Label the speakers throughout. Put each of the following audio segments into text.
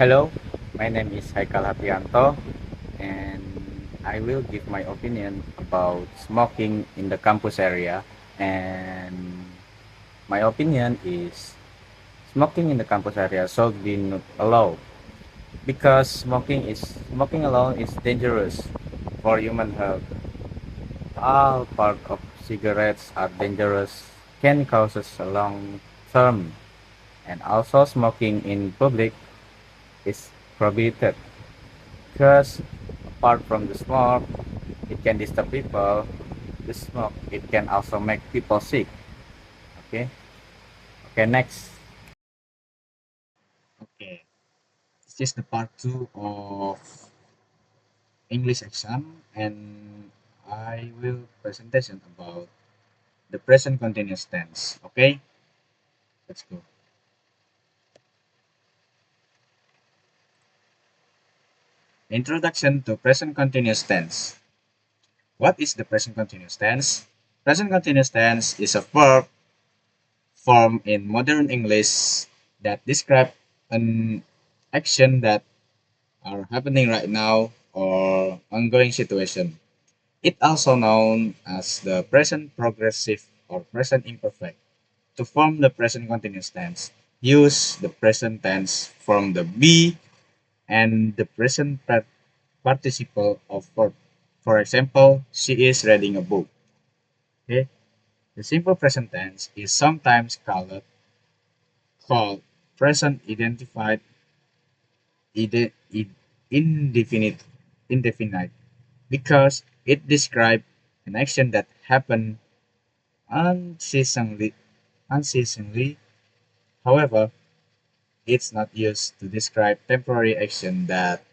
Speaker 1: Hello, my name is Haikal Hardiyanto, and I will give my opinion about smoking in the campus area. And my opinion is smoking in the campus area should be not allowed because smoking alone is dangerous for human health. All part of cigarettes are dangerous, can cause a long term, and also smoking in public is prohibited. Because apart from the smoke, it can disturb people. The smoke, it can also make people sick. Okay. Okay. Next.
Speaker 2: Okay, this is the part two of English exam, and I will presentation about the present continuous tense. Okay, let's go. Introduction to present continuous tense. What is the present continuous tense? Present continuous tense is a verb form in modern English that describe an action that are happening right now or ongoing situation. It also known as the present progressive or present imperfect. To form the present continuous tense, use the present tense from the be and the present participle of verb. For example, she is reading a book. Okay? The simple present tense is sometimes called present identified ide, id- indefinite indefinite because it describes an action that happened unceasingly unceasingly. However, it's not used to describe temporary action that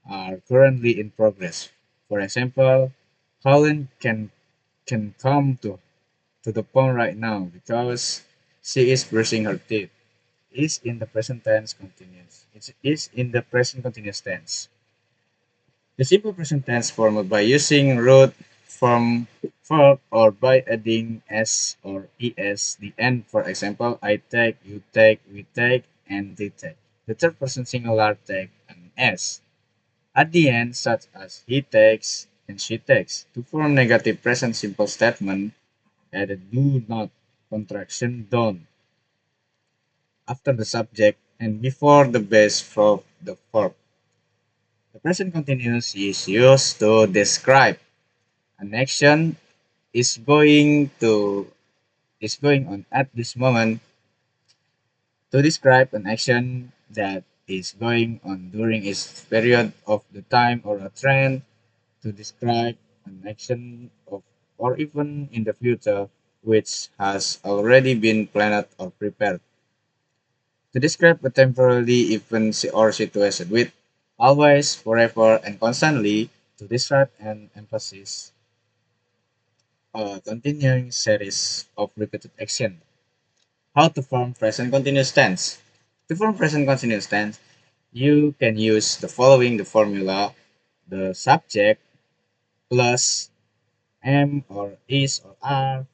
Speaker 2: are currently in progress. For example, Colin can come to the phone right now because she is brushing her teeth. Is in the present tense continuous. It is in the present continuous tense. The simple present tense formed by using root from verb or by adding s or es the end. For example, I take, you take, we take, and they take. The third person singular take an s at the end, such as he takes and she takes. To form negative present simple statement, add a do not contraction don't after the subject and before the base of the verb. The present continuous is used to describe an action is going to is going on at this moment. To describe an action that is going on during its period of the time or a trend. To describe an action of or even in the future which has already been planned or prepared. To describe a temporary event or situation with always, forever, and constantly. To describe an emphasis a continuing series of repeated action. How to form present continuous tense? To form present continuous tense, you can use the following the formula: the subject plus am or is or are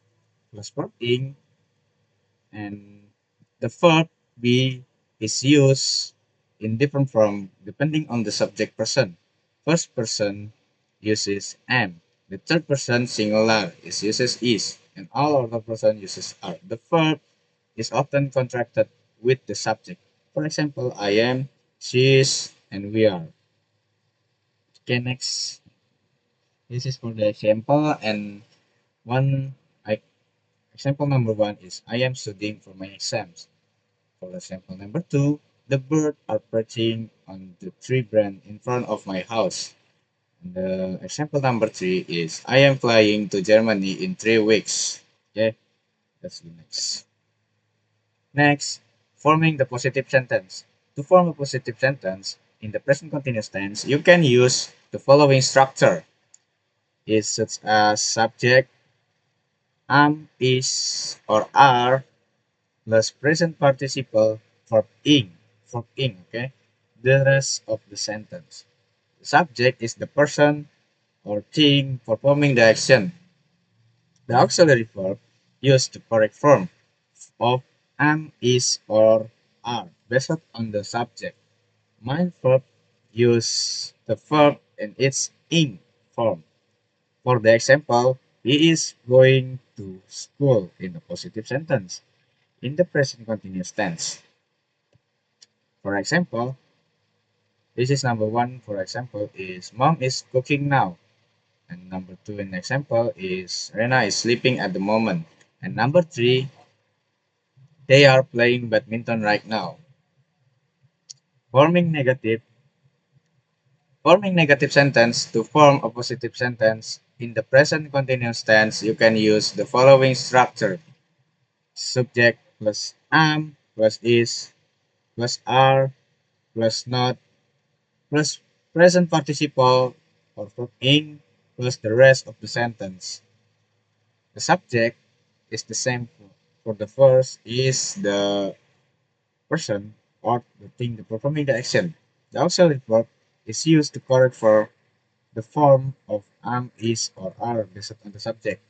Speaker 2: plus verb ing, and the verb be is used in different form depending on the subject person. First person uses am. The third person singular is uses is, and all other person uses are. The verb is often contracted with the subject. For example, I am, she is, and we are. Okay, next. This is for the example, and one I, example number one is I am studying for my exams. For example number two, the birds are perching on the tree branch in front of my house. And the example number three is I am flying to Germany in 3 weeks. Okay, that's the next. Next, forming the positive sentence. To form a positive sentence in the present continuous tense, you can use the following structure. Is such as subject, am, is, or are, plus present participle, verb ing, okay? The rest of the sentence. The subject is the person or thing performing the action. The auxiliary verb used the correct form of am, is, or are based on the subject. Main verb use the verb in its ing form. For the example, he is going to school in a positive sentence in the present continuous tense. For example, this is number one. For example, is mom is cooking now. And number two in example is Rena is sleeping at the moment. And number three, they are playing badminton right now. Forming negative Forming negative sentence to form a positive sentence in the present continuous tense, you can use the following structure: subject plus am plus is plus are plus not plus present participle or verb ing plus the rest of the sentence. The subject is the same for the first is the person or the thing performing the action. The auxiliary verb is used to correct for the form of am, is, or are based on the subject.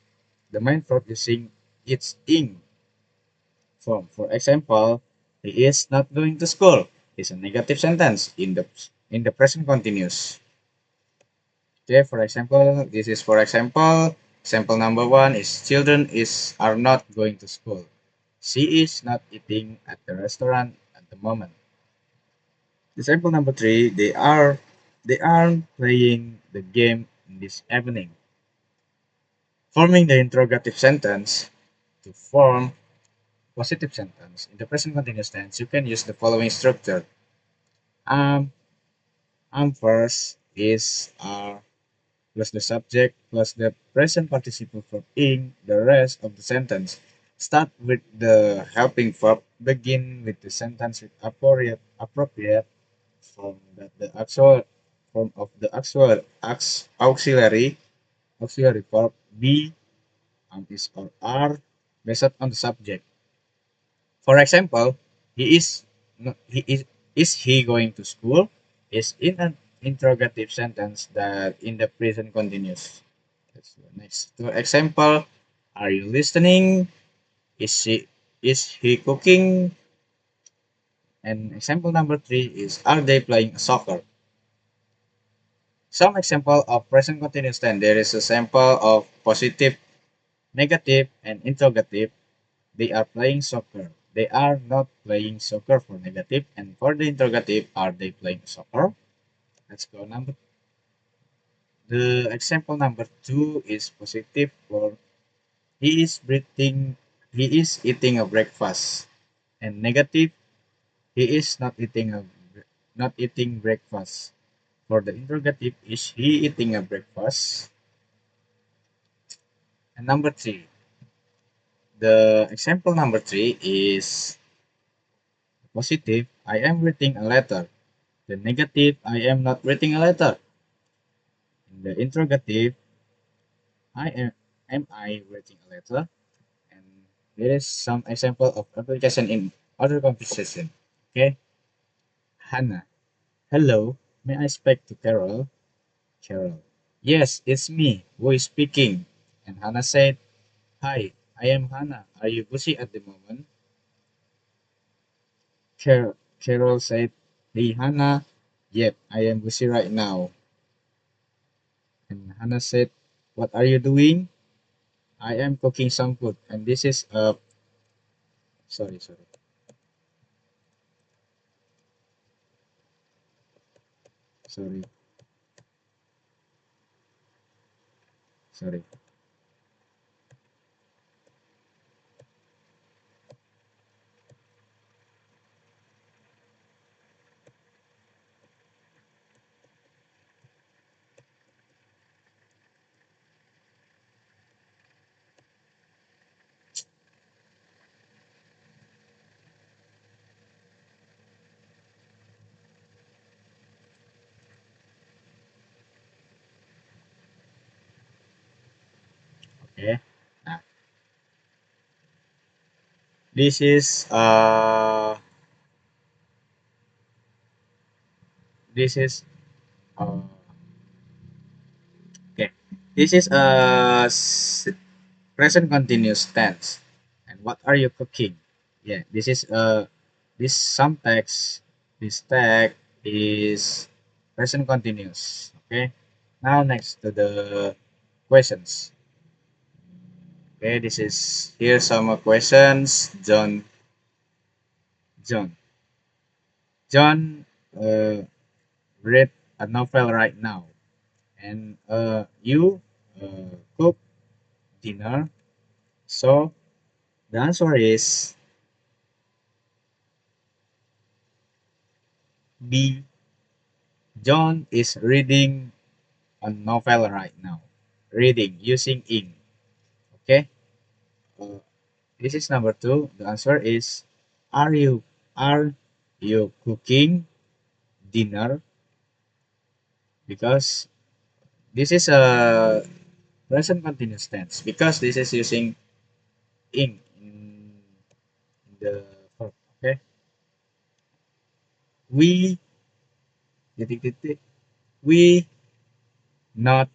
Speaker 2: The main verb using its ing form. For example, he is not going to school is a negative sentence in the present continuous. Okay, for example, this is for example. Example number one is children is are not going to school. She is not eating at the restaurant at the moment. Example number three, they are playing the game this evening. Forming the interrogative sentence to form positive sentence in the present continuous tense, you can use the following structure: am, am first, is, are, plus the subject plus the present participle verb ing the rest of the sentence. Start with the helping verb. Begin with the sentence with appropriate form that the actual form of the actual auxiliary verb be, is, or are based on the subject. For example, he is is he going to school? Is in an interrogative sentence that in the present continuous. That's the next to example. Are you listening? Is he cooking? And example number three is are they playing soccer? Some example of present continuous tense. There is a sample of positive, negative, and interrogative. They are playing soccer. They are not playing soccer for negative. And for the interrogative, are they playing soccer? Let's go number. The example number two is positive for he is breathing. He is eating a breakfast. And negative, he is not eating breakfast. For the interrogative, is he eating a breakfast? And number three, the example number three is positive. I am writing a letter. The negative, I am not writing a letter. In the interrogative, am I writing a letter? And there is some example of application in other conversation. Okay, Hannah. Hello, may I speak to Carol? Carol. Yes, it's me who is speaking. And Hannah said, hi, I am Hannah. Are you busy at the moment? Carol said, hey Hannah, yep, I am busy right now. And Hannah said, what are you doing? I am cooking some food, and this is a sorry, sorry, sorry. Okay. Nah, this is this is uh okay. This is present continuous tense. And what are you cooking? Yeah, this is this some text. This tag is present continuous. Okay. Now next to the questions. Okay, this is here some questions. John, John, read a novel right now, and you cook dinner. So the answer is B. John is reading a novel right now. Reading using ink. Okay. Uh, this is number two. The answer is Are you cooking dinner? Because this is a present continuous tense. Because this is using ing in the verb. Okay. We titik titik. We not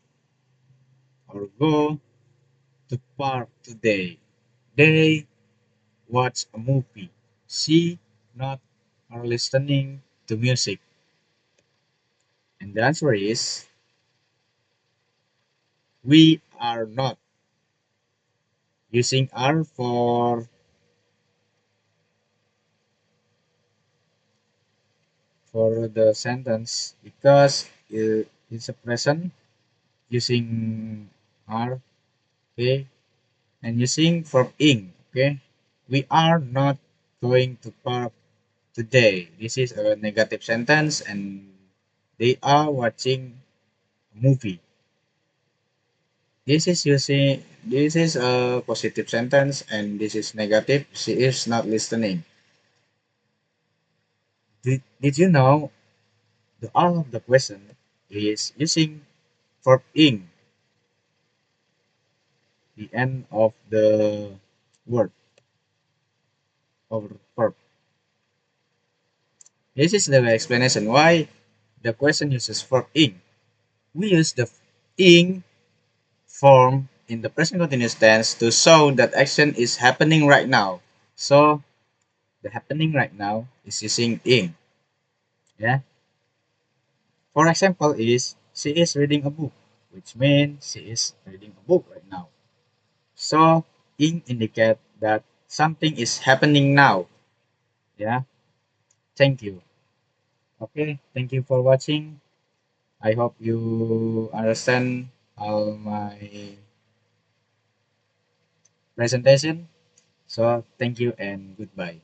Speaker 2: or go to park today. They watch a movie. She not or listening to music. And the answer is we are not using are for the sentence because it's a present using are. Okay, and using verb ing. Okay, we are not going to park today. This is a negative sentence, and they are watching a movie. This is a positive sentence, and this is negative. She is not listening. Did you know the all of the question is using verb ing, the end of the word of verb. This is the explanation why the question uses verb ing. We use the ing form in the present continuous tense to show that action is happening right now. So the happening right now is using ing. Yeah. For example, is she is reading a book, which means she is reading a book right now. So ing indicate that something is happening now. Yeah. Thank you. Okay. Thank you for watching. I hope you understand all my presentation. So thank you and goodbye.